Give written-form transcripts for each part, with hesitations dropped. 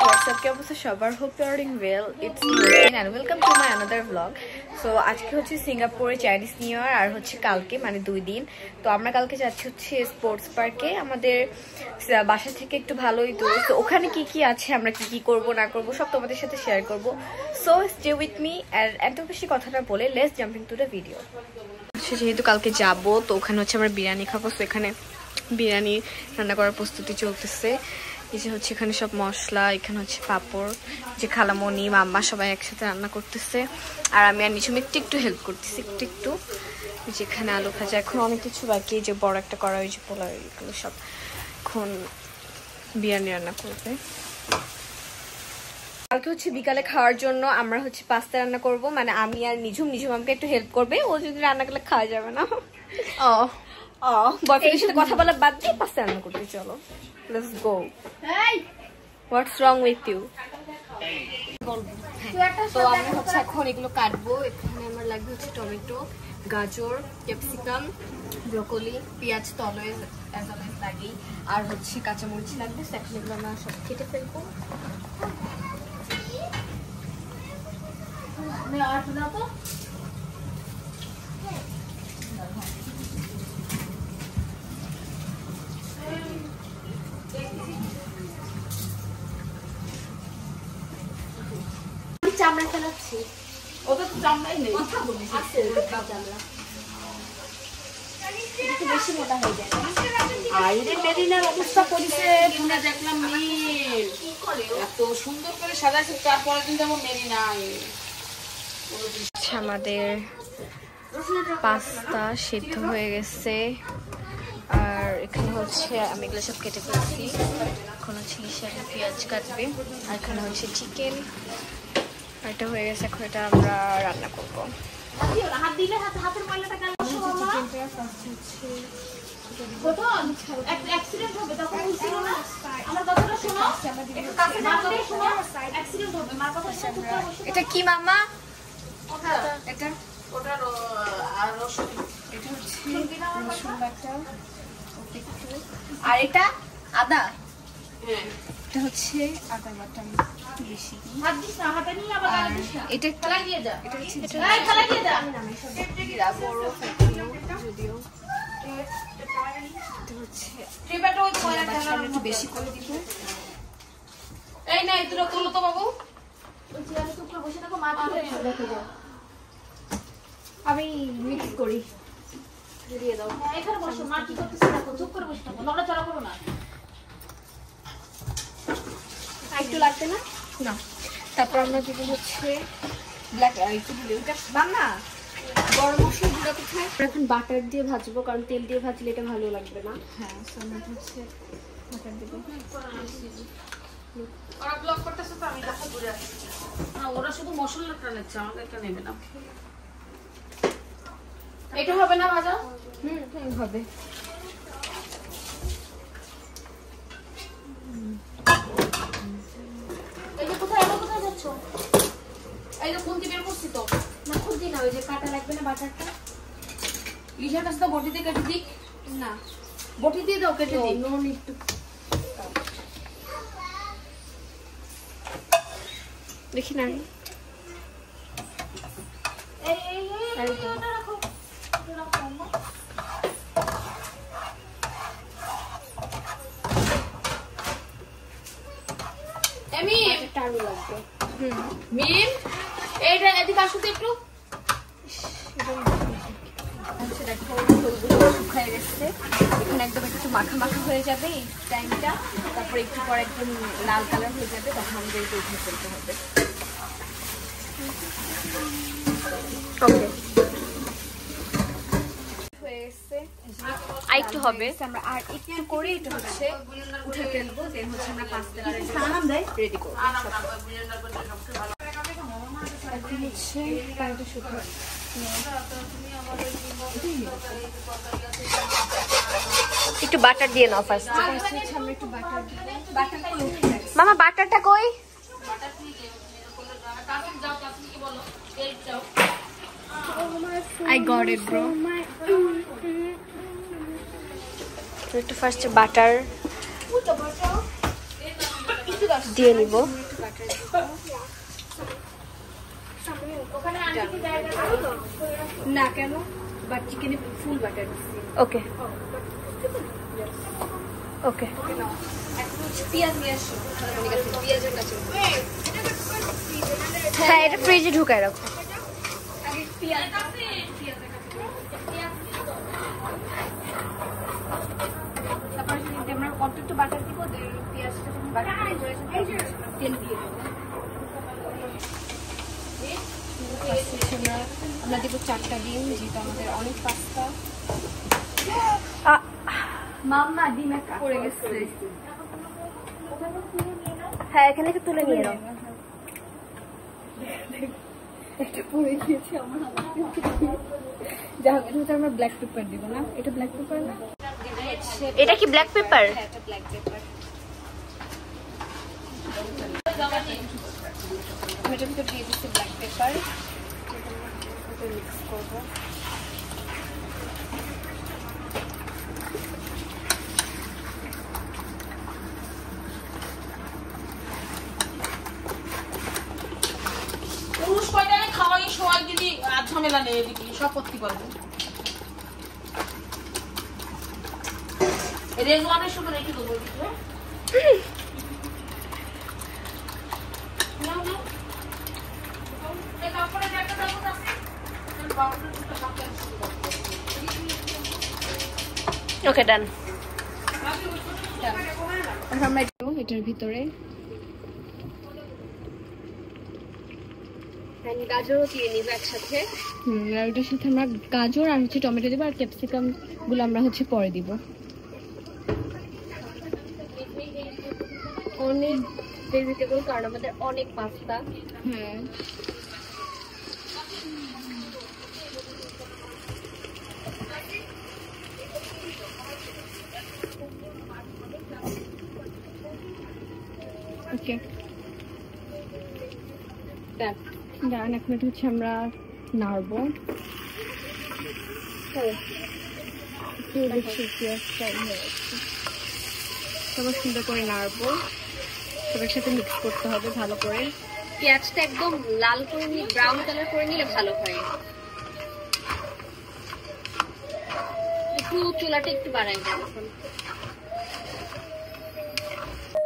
what's up? কি অবস্থা সবার? hope you are doing well. It's Nooreen and welcome to my another vlog. So আজকে হচ্ছে সিঙ্গাপুরে চাইনিজ নিউ ইয়ার আর হচ্ছে কালকে মানে 2 দিন। তো আমরা কালকে যাচ্ছি হচ্ছে স্পোর্টস পার্কে, আমাদের বাসা থেকে একটু ভালোই দূর। তো ওখানে কি কি আছে, আমরা কি কি করব না করব সব তোমাদের সাথে শেয়ার করব। সো স্টে উইথ মি আর এত বেশি কথা না বলে let's jump into the video. যেহেতু কালকে যাব তো ওখানে হচ্ছে আমরা বিরিয়ানি খাবো। তো এখানে বিরিয়ানি রান্না করার প্রস্তুতি চলতেছে। এই যে হচ্ছে এখানে সব মশলা, এখানে হচ্ছে পাপড়, যে খালামণি মাম্মা সবাই একসাথে রান্না করতেছে আর আমি আর নিচুম একটু হেল্প করতেছি একটু। যেখানে আলু ভাজা, এখন অনেক কিছু বাকি, যে বড় একটা করা হয়েছে পোলাও, এগুলো সব এখন বিরিয়ানি রান্না করবে। কালকে হচ্ছে বিকালে খাওয়ার জন্য আমরা হচ্ছে পাস্তা রান্না করব, মানে আমি আর নিঝুম আমাকে একটু হেল্প করবে, ও যদি রান্না করলে খাওয়া যাবে না। বয়ফ্রেন্ডের সাথে কথা বলা বাদ দিয়ে পাস্তা রান্না করতে চলো, let's go. What's wrong with you? তো আমি হচ্ছে এখন এগুলো কাটবো। এখানে আমার লাগবে হচ্ছে টমেটো, গাজর, ক্যাপসিকাম, ব্রোকলি, পেঁয়াজ তো অলওয়েজ অ্যাজ অলওয়েজ লাগেই, আর হচ্ছে কাঁচামরিচ লাগবে। এখন এগুলো আমরা সব কেটে ফেলবো। চামড়া ফেলাচ্ছি, ওটা তো চামড়াই নেই, কথা বলিস আছে চামড়া, একটু বেশি মোটা হয়ে যায়। আইরে মেরিনার অবস্থা করিছে, পুনা দেখলাম নীল কি করে এত সুন্দর করে সাজাইছে, তারপরে কিন্তু আমার মেরিনাই। আমাদের পাস্তা সিদ্ধ হয়ে গেছে আর এখানে হচ্ছে আমি এগুলো সব কেটে ফেলছি। এখন হচ্ছে হিসাবে পেঁয়াজ কাটবে আর এখানে হচ্ছে চিকেন, এটা হয়ে গেছে। এখন এটা আমরা রান্না করবো। এটা কি মামা? এটা আর এটা আদা, এটা হচ্ছে আদা বাটা বেশি। এটা একটু বেশি করে দিব। এই না এগুলো তোলো তো বাবু, আমি মিক্স করি, দিয়ে দাও। এখানে বসো, মা কি করতেছে দেখো, চুপ করে বসে থাকো, নড়াচড়া করো না। একটু লাগবে না? না। তারপর আমরা দিব হচ্ছে ব্ল্যাক একটু দিলে ওটা বান্না গরম মশলা গুঁড়া কোথায়। এখন বাটার দিয়ে ভাজবো, কারণ তেল দিয়ে ভাজলে এটা ভালো লাগবে না। হ্যাঁ, আমরা হচ্ছে বাটার দেব। ওরা ব্লক করতেছে তো আমি দেখো দূরে আছি না, ওরা শুধু মশলাটা নিচ্ছে, আমাদের এটা নেবে না। এটা হবে না ভাজা? হবে। এই যে কোথায় যাচ্ছ? এই যে খুন্তি বের করছি তো। না খুন্তি না, ওই যে কাটা লাগবে না বাটারটা। লিসার কাছে তো বটি দিয়ে কেটে দিক না, বটি দিয়ে দাও, কেটে দিই। No need to. দেখি না মিম, এইটা এদিকে আসো তো একটু। শুকায় গেছে, এখানে একদম একটু মাখা হয়ে যাবে এই টাইমটা, তারপরে একটু পর একদম লাল কালার হয়ে যাবে, তখন আমাদের এটা উঠে ফেলতে হবে। ওকে, হয়ে গেছে। আর একটু হবে, আমরা আর একটু করে এটা হচ্ছে উঠে ফেলবো, দেন হচ্ছে আমরা পাস্তা রেডি করবো। এখন হচ্ছে পানিটা শুকনো, একটু বাটার দিয়ে নাও ফার্স্ট। আমরা একটু বাটার দিব। মামা বাটারটা কই? I got it, bro. So, to first butter. দিয়ে নিব। না কেন বাট চিকেনে ফুল বাটার দিচ্ছি। ওকে ওকে পেঁয়াজ নিয়ে আসো, পেঁয়াজের কাছে হ্যাঁ এটা ফ্রিজে ঢুকায় রাখো। আমরা কত একটু বাটার দিব, পেঁয়াজটা তেল দিয়ে দেবো। আমরা দিব 4টা ডিম, যেটা আমাদের অনেক পাস্তা। মাম্মা ডিম একটা পড়ে গেছে। হ্যাঁ এখানে একটু তুলে নিয়ে নাও। একটা পড়ে গিয়েছে আমার হাতে। যাই হোক, এটা আমরা ব্ল্যাক পেপার দিব না, এটা ব্ল্যাক পেপার না, এটা কি ব্ল্যাক পেপার? হ্যাঁ এটা ব্ল্যাক পেপার। এটার ভিতর দিয়ে দিচ্ছি ব্ল্যাক পেপার, মিক্স করবো। পুরুষ কয়টা খাওয়াই সবাই দিদি আর ঝামেলা নেই, এদিকে সব করতে পারবো। রেজওয়ানের শুধু রেখে দেবো এদিকে। ওকে ডান। আমরা এটার ভিতরে গাজরও দিয়ে নিব একসাথে। আর ওটার সাথে আমরা গাজর আর টমেটো দিব, আর ক্যাপসিকাম গুলো আমরা পরে দিব। অনেক ভেজিটেবল, কারণ আমাদের অনেক পাস্তা। হ্যাঁ ওকে ডান। এখন এটা আমরা নাড়বো, সুন্দর করে নাড়বো, সবার সাথে মিক্স করতে হবে ভালো করে। পেঁয়াজটা একদম লাল করে নিয়ে ব্রাউন কালার করে নিলে ভালো হয়। একটু চুলাটা একটু বাড়াই দেন।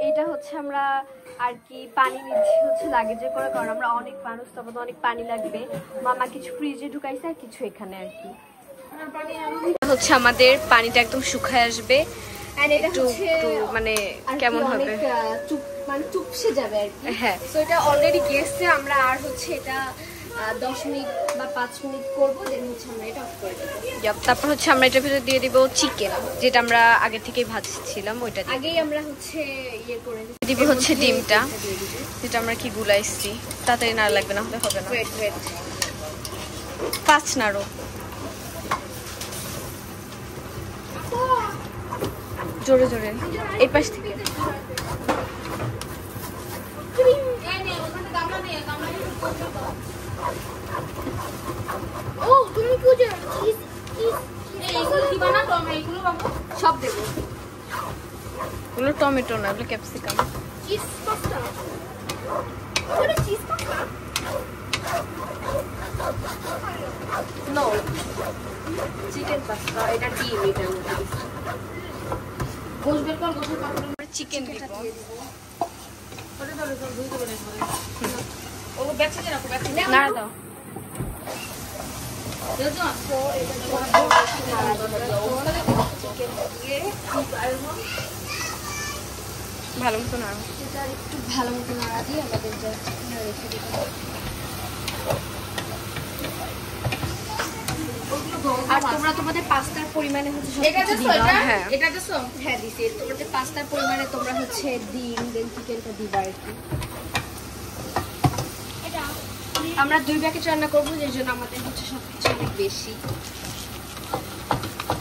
এটা আমরা আর কি পানি নিচ্ছি লাগেজে করে, কারণ আমরা অনেক মানুষ, তবে অনেক পানি লাগবে। মামা কিছু ফ্রিজে ঢুকাইছে আর কিছু এখানে আর কি। আমাদের পানিটা একদম শুকায় আসবে, একটু মানে কেমন হবে, মানে চুপসে যাবে আর কি। হ্যাঁ তো এটা অলরেডি গেছে, আমরা আর এটা 10 মিনিট বা 5 মিনিট করবো, দেন আমরা এটা অফ করে দেবো। তারপর আমরা এটার ভিতরে দিয়ে দিব চিকেন, যেটা আমরা আগে থেকেই ভাজছিলাম, ওইটা আগেই আমরা ইয়ে করে দিব ডিমটা, যেটা আমরা কি গুলাইছি। তাড়াতাড়ি না লাগবে, না হলে হবে না। 5 নাড়ো, জোরে জোরে এই পাশ থেকে। ও তুমি সব দেবো, এগুলো টমেটো না, এগুলো capsicum. Cheese pasta, cheese pasta no, chicken pasta. এটা ডিম, এটা গোশ বের কর, গোশ বের কর। চিকেন দিব, ও ব্যাচে রাখো, ব্যাচে নাড়া দাও। ভালো মতো নাড়ো, একটু ভালো মতো নাড়া দিয়ে আমাদের রেখে দিতে হবে। আর তোমরা তোমাদের পাস্তার পরিমাণে হ্যাঁ এটা দিছো? হ্যাঁ দিছি। তোমাদের পাস্তার পরিমাণে তোমরা ডিম দেন চিকেনটা দিবা আর কি। আমরা 2 প্যাকেট রান্না করবো, যের জন্য আমাদের সবকিছু অনেক বেশি।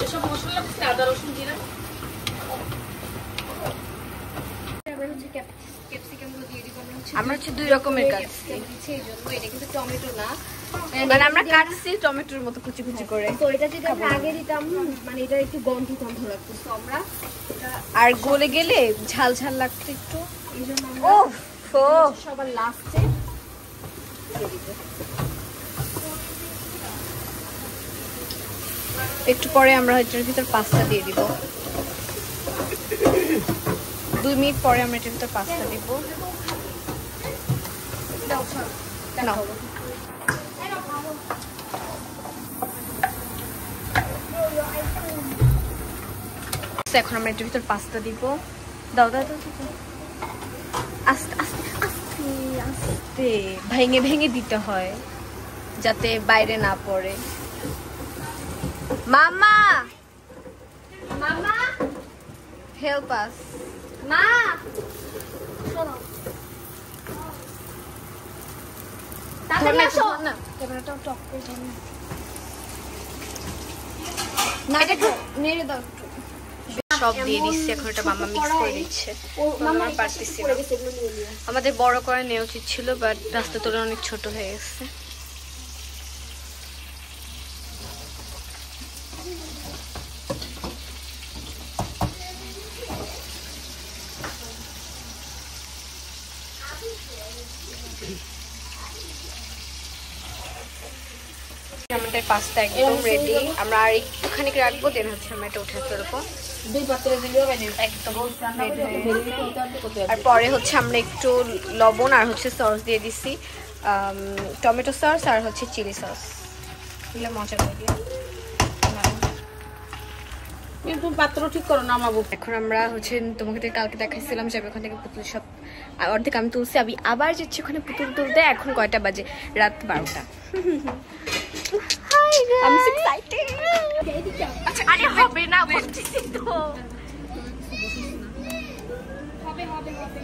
এসব মশলা দিচ্ছি, আদা রসুন জিরা। ক্যাপসিকামগুলো দিয়ে দিব। আমরা 2 রকমের কাটছি, এই জন্য এটা কিন্তু টমেটো না, মানে আমরা কাটছি টমেটোর মতো কুচি কুচি করে। তো এটা যদি আমরা আগে দিতাম, মানে এটা একটু গন্ধ লাগতো। তো আমরা আর গলে গেলে ঝাল ঝাল লাগতো একটু, এই জন্য সবার লাস্টে একটু পরে আমরা এটার ভিতর পাস্তা দিয়ে দিব। 2 মিনিট পরে আমরা এটার ভিতর পাস্তা দিব। এখন আমরা এটার ভিতর পাস্তা দিব। দাও দাও দাও, আস্তে আস্তে আস্তে আস্তে ভেঙে ভেঙে দিতে হয় যাতে বাইরে না পড়ে। মামা মামা হেল্প আস। মা শোনো, তাড়াতাড়ি আসো না, ক্যামেরাটা টপ করে দাও না, এটা নেড়ে দাও। সব দিয়ে দিচ্ছি, এখন এটা মামা মিক্স করে দিচ্ছে। আমরা পারতেছি না, আমাদের বড় করে নেওয়া উচিত ছিল, বাট রাস্তা তোলা অনেক ছোট হয়ে গেছে। আমাদের পাস্তা একদম রেডি। আমরা আর একটুখানি রাখবো, দেন হচ্ছে আমরা এটা উঠে ফেলবো। আর পরে হচ্ছে আমরা একটু লবণ আর হচ্ছে সস দিয়ে দিছি, টমেটো সস আর হচ্ছে চিলি সস দিলে মজা লাগে। কিন্তু পাত্র ঠিক করো না মাবু। এখন আমরা হচ্ছে তোমাকে কালকে দেখাইছিলাম যে আমি ওখান থেকে পুতুল সব অর্ধেক আমি তুলছি, আমি আবার যাচ্ছি ওখানে পুতুল তুলতে। এখন কয়টা বাজে? রাত 12টা। I'm so excited. আচ্ছা আরে হবে না বলছি তো। হবে হবে হবে।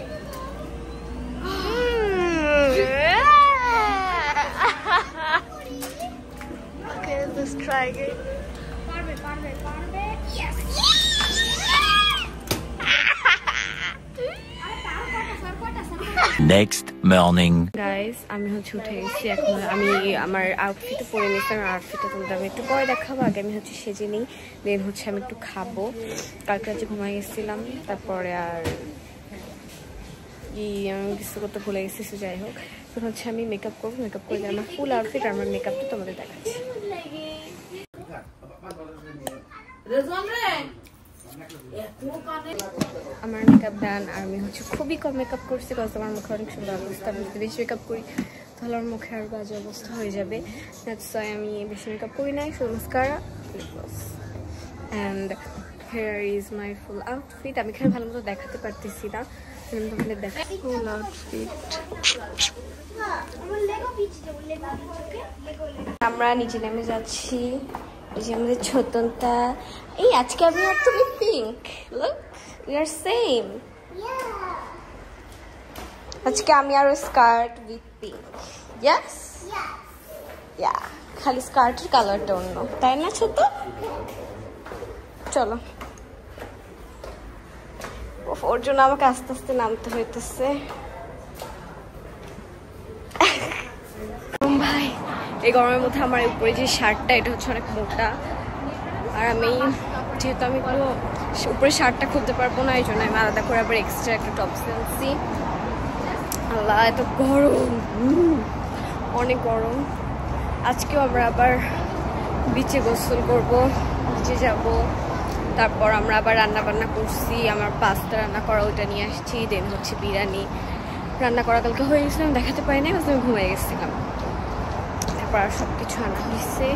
Okay, let's try again. পারবে পারবে পারবে। Yes. Next morning. Guys, আমি হচ্ছে উঠে গেছি। এখন আমি আমার আউটফিটটা পরে নিয়েছি। আমার আউটফিটটা তোমাদের আমি একটু পরে দেখাবো। আগে আমি হচ্ছে সেজে নিই, দেন হচ্ছে আমি একটু খাবো। কালকে রাতে ঘুমাই গেছিলাম, তারপরে আর আমি কিছু করতে ভুলে গেছি। যাই হোক, এখন হচ্ছে আমি মেকআপ করবো। মেকআপ করে আমার ফুল আউটফিট আর আমার মেকআপটা তোমাদের দেখাচ্ছি। আমার মেকআপ ডান, আর আমি হচ্ছে খুবই কম মেকআপ করছি, কারণ আমার মুখে অনেক সুন্দর অবস্থা। আমি যদি বেশি মেকআপ করি তাহলে আমার মুখে আর বাজে অবস্থা হয়ে যাবে। দ্যাটস ওয়াই আমি বেশি মেকআপ করি নাই, শুধু mascara, lip gloss and here is my full outfit. আমি এখানে ভালো মতো দেখাতে পারতেছি না, আমি তোমাদের দেখাই ফুল আউটফিট। আমরা নিচে নেমে যাচ্ছি। এই যে আমাদের ছোটনটা। এই আজকে আমি আর তুমি pink, look we are same. আজকে আমি আর স্কার্ট উইথ পিঙ্ক। ইয়েস ইয়া, খালি স্কার্টের কালারটা অন্য, তাই না ছোট? চলো, ওর জন্য আমাকে আস্তে আস্তে নামতে হইতেছে। ভাই, এই গরমের মধ্যে আমার উপরে যে শার্টটা, এটা হচ্ছে অনেক মোটা, আর আমি যেহেতু আমি কোনো উপরে শার্টটা খুলতে পারবো না, এই জন্য আমি আলাদা করে আবার এক্সট্রা একটা টপ কিনছি। আল্লাহ, এত গরম, অনেক গরম। আজকেও আমরা আবার বিচে গোসল করবো, বিচে যাব। তারপর আমরা আবার রান্না বান্না করছি। আমার পাস্তা রান্না করা, ওইটা নিয়ে আসছি। দেন হচ্ছে বিরিয়ানি রান্না করা কালকে হয়ে গেছিলাম, দেখাতে পারি না, আমি ঘুমিয়ে গেছিলাম। তারপর আর সব কিছু আনা হয়েছে,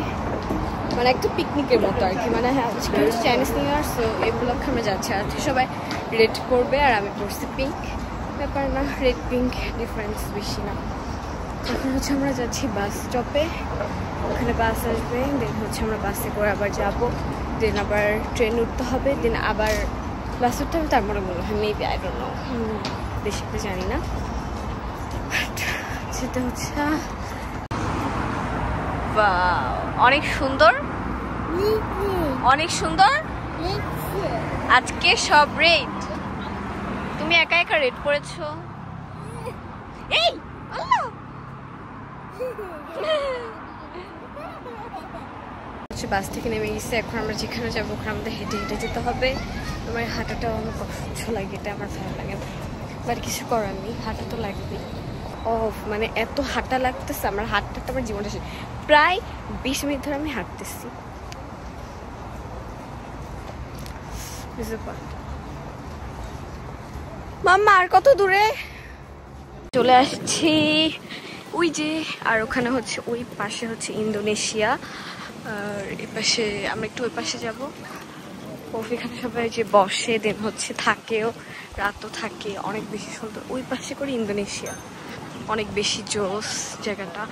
মানে একটা পিকনিকের মতো আর কি। মানে হ্যাঁ, আজকে হচ্ছে চাইনিজ নিউ ইয়ার, সো এই উপলক্ষে আমরা যাচ্ছি। আর সবাই রেড করবে আর আমি পরছি পিঙ্ক, ব্যাপার না, রেড পিঙ্ক ডিফারেন্স বেশি না। এখন হচ্ছে আমরা যাচ্ছি বাস স্টপে, ওখানে বাস আসবে। দেন হচ্ছে আমরা বাসে করে আবার যাবো, দেন আবার ট্রেন উঠতে হবে, দেন আবার বাস উঠতে হবে। তারপরে মনে হয় মেবি, আই ডোন্ট নো, বেশি করে জানি না। যেটা হচ্ছে অনেক সুন্দর, অনেক সুন্দর। আজকে সব রেড, তুমি একা একা রেড করেছো। এই আল্লাহ, বাস থেকে নেমে গেছে। এখন আমরা যেখানে যাবো ওখানে আমাদের হেঁটে হেঁটে যেতে হবে। আমার হাঁটাটাও আমার অসহ্য লাগে, এটা আমার ভালো লাগে না। বাট কিছু করার নেই, হাঁটা তো লাগবেই। ও মানে এত হাঁটা লাগতেছে, আমার হাঁটতে আমার জীবনটা শেষ। প্রায় 20 মিনিট ধরে আমি হাঁটতেছি। মাম্মা আর কত দূরে? চলে আসছি ওই যে, আর ওখানে হচ্ছে ওই পাশে হচ্ছে ইন্দোনেশিয়া, আর এই পাশে আমরা একটু ওই পাশে যাবো। ওইখানে সবাই যে বসে দেন হচ্ছে থাকেও, রাতও থাকে, অনেক বেশি সুন্দর। ওই পাশে করে ইন্দোনেশিয়া, অনেক বেশি জোস জায়গাটা,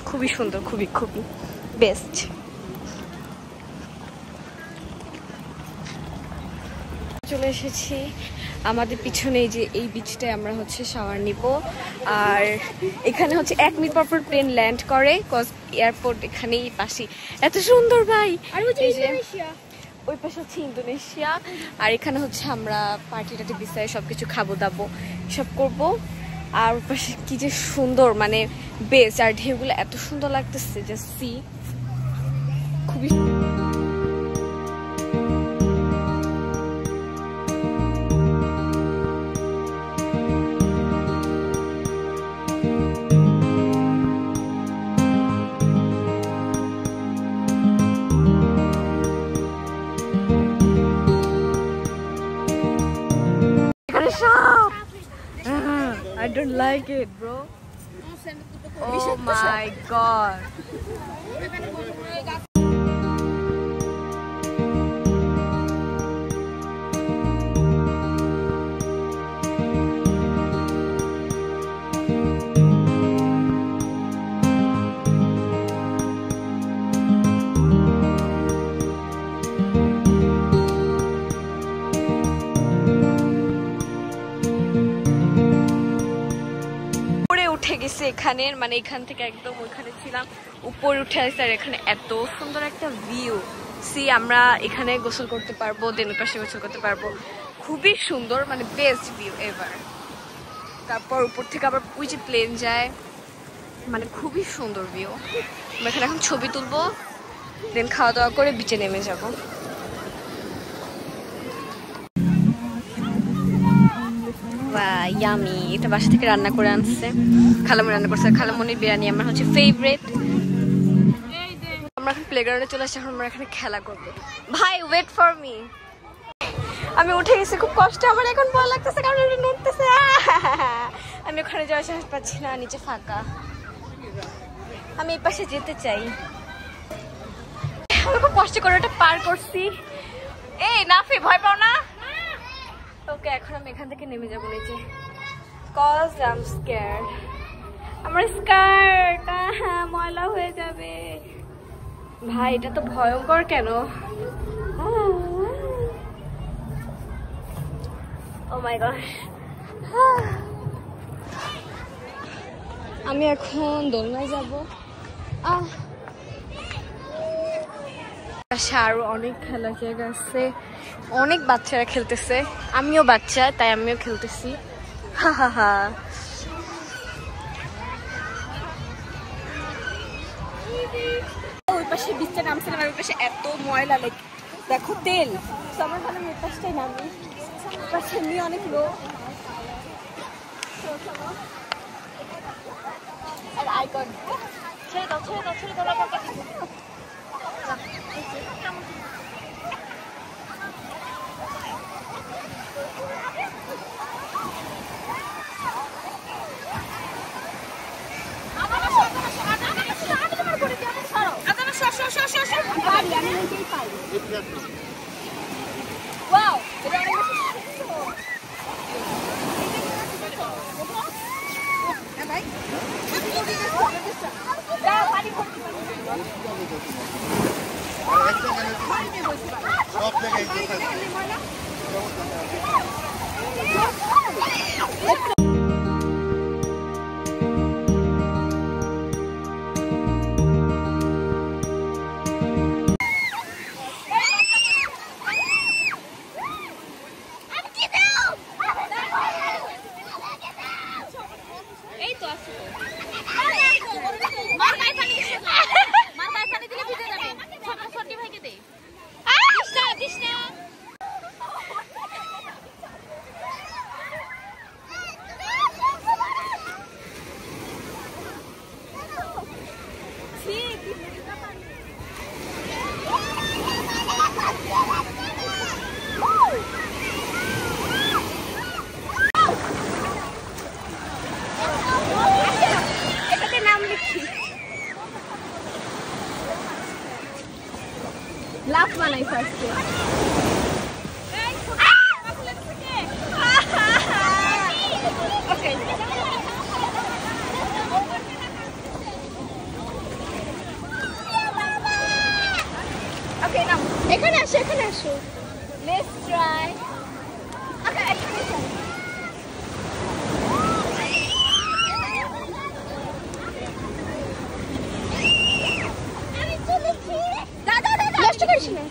খুবই সুন্দর, খুবই খুবই বেস্ট। চলে এসেছি আমাদের পিছনে যে এই বিচটায় আমরা হচ্ছে শাওয়ার নিব। আর এখানে হচ্ছে 1 মিনিট পর প্লেন ল্যান্ড করে, কজ এয়ারপোর্ট এখানেই পাশে। এত সুন্দর ভাই। আর ওই পাশে হচ্ছে ইন্দোনেশিয়া, আর এখানে হচ্ছে আমরা পার্টিটাতে বিস্তারে সবকিছু খাবো দাবো সব করব। আর ওই পাশে কি যে সুন্দর, মানে বেস্ট। আর ঢেউগুলো এত সুন্দর লাগতেছে, জাস্ট সি, খুবই I don't like it, bro. Oh my god. এখানের মানে এখান থেকে একদম ওইখানে ছিলাম, উপরে উঠে আসছে। আর এখানে এত সুন্দর একটা ভিউ, সি আমরা এখানে গোসল করতে পারবো, দেন পাশে গোসল করতে পারবো, খুবই সুন্দর, মানে বেস্ট ভিউ এভার। তারপর উপর থেকে আবার ওই যে প্লেন যায়, মানে খুবই সুন্দর ভিউ। আমরা এখানে এখন ছবি তুলবো, দেন খাওয়া দাওয়া করে বিচে নেমে যাবো। ইয়ামি, এটা বাসা থেকে রান্না করে আনছে, খালামুনি রান্না করছে। খালামুনির বিরিয়ানি আমার হচ্ছে ফেভারিট। আমরা এখন প্লেগ্রাউন্ডে চলে আসছি, এখন আমরা এখানে খেলা করবো। ভাই ওয়েট ফর মি, আমি উঠে গেছি, খুব কষ্ট আমার এখন, ভয় লাগতেছে কারণ এটা নড়তেছে। আমি ওখানে যাওয়ার সাহস পাচ্ছি না, নিচে ফাঁকা। আমি এই পাশে যেতে চাই। আমি খুব কষ্ট করে ওটা পার করছি। এই নাফি, ভয় পাও না? ওকে, এখন আমি এখান থেকে নেমে যাবো নিচে, কজ আই এম স্ক্যার্ড। আমার স্কার্ট ময়লা হয়ে যাবে। ভাই এটা তো ভয়ঙ্কর কেন? ও মাই গড। আমি এখন দোলনায় যাবো। আরো অনেক খেলার জায়গা আছে, অনেক বাচ্চারা খেলতেছে, আমিও বাচ্চা তাই আমিও খেলতেছি। হা হা হা। ওই পাশে বিচটা নামছিলাম, ওই পাশে এত ময়লা, লাইক দেখো তেল। আমার ভালো ওই পাশটাই নামি, ওই পাশে নিয়ে অনেক লোক। আর আইকন ছেড়ে দাও, ছেড়ে দাও, ছেড়ে দাও। Wow, আজকে। ওকে নাও, এখানে আসো, এখানে আসো। Let's try. ওকে এখানে আসো। নষ্ট করিস না।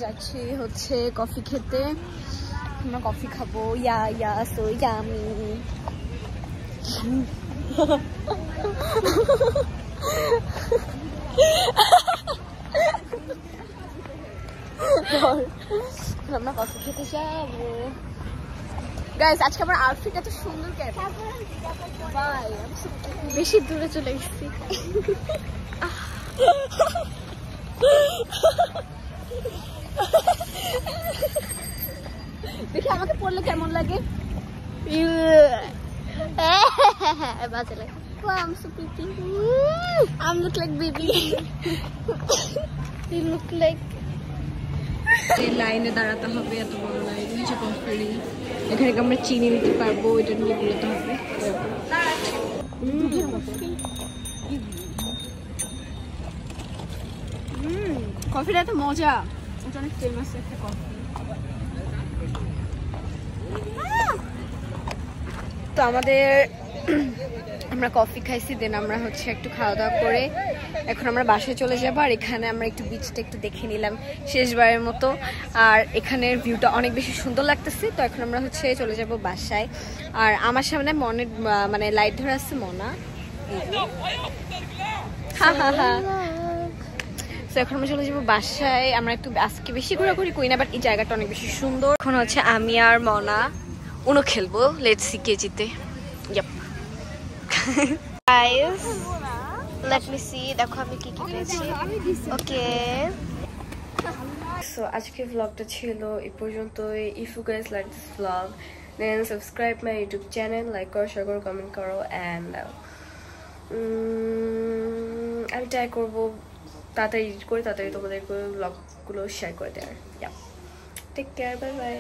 যাচ্ছি হচ্ছে কফি খেতে। আমরা কফি খাবো। ইয়া ইয়া সো ইয়ামি। আমরা কফি খেতে যাবো। গাইস আজকে আমার আউটফিট এত সুন্দর কেন? বাই, বেশি দূরে চলে গেছি। দেখি আমাকে পড়লে কেমন লাগে। বাজে লাগে। I'm so pretty. I look like baby. You look like. এই লাইনে দাঁড়াতে হবে, এত বড় লাইন হচ্ছে কফি। এখানে আমরা চিনি নিতে পারবো, এটা নিয়ে বলতে হবে। কফিটা এত মজা, এটা অনেক ফেমাস একটা কফি। তো আমাদের আমরা কফি খাইছি, দেন আমরা হচ্ছে একটু খাওয়া দাওয়া করে এখন আমরা বাসায় চলে যাবো। আর এখানে আমরা একটু বিচটা একটু দেখে নিলাম শেষবারের মতো। আর এখানের ভিউটা অনেক বেশি সুন্দর লাগতেছে। তো এখন আমরা হচ্ছে চলে যাব বাসায়। আর আমার সামনে মনের মানে লাইট ধরে আসছে মনা। তো এখন আমরা চলে যাবো বাসায়। আমরা একটু আজকে বেশি ঘোরাঘুরি করি না, বাট এই জায়গাটা অনেক বেশি সুন্দর। এখন হচ্ছে আমি আর মনা উনো খেলবো। লেটস সি কে জিতে। Yep. Guys, let me see. দেখো আমি কি কি পেয়েছি। ওকে, সো আজকের ভ্লগটা ছিল এই পর্যন্তই। If you guys like this vlog then subscribe my YouTube channel, like করো, শেয়ার করো, কমেন্ট করো। অ্যান্ড আমি ট্রাই করবো তাড়াতাড়ি এডিট করে তাড়াতাড়ি তোমাদের ভ্লগগুলো শেয়ার করে দেওয়ার। Take care, bye by.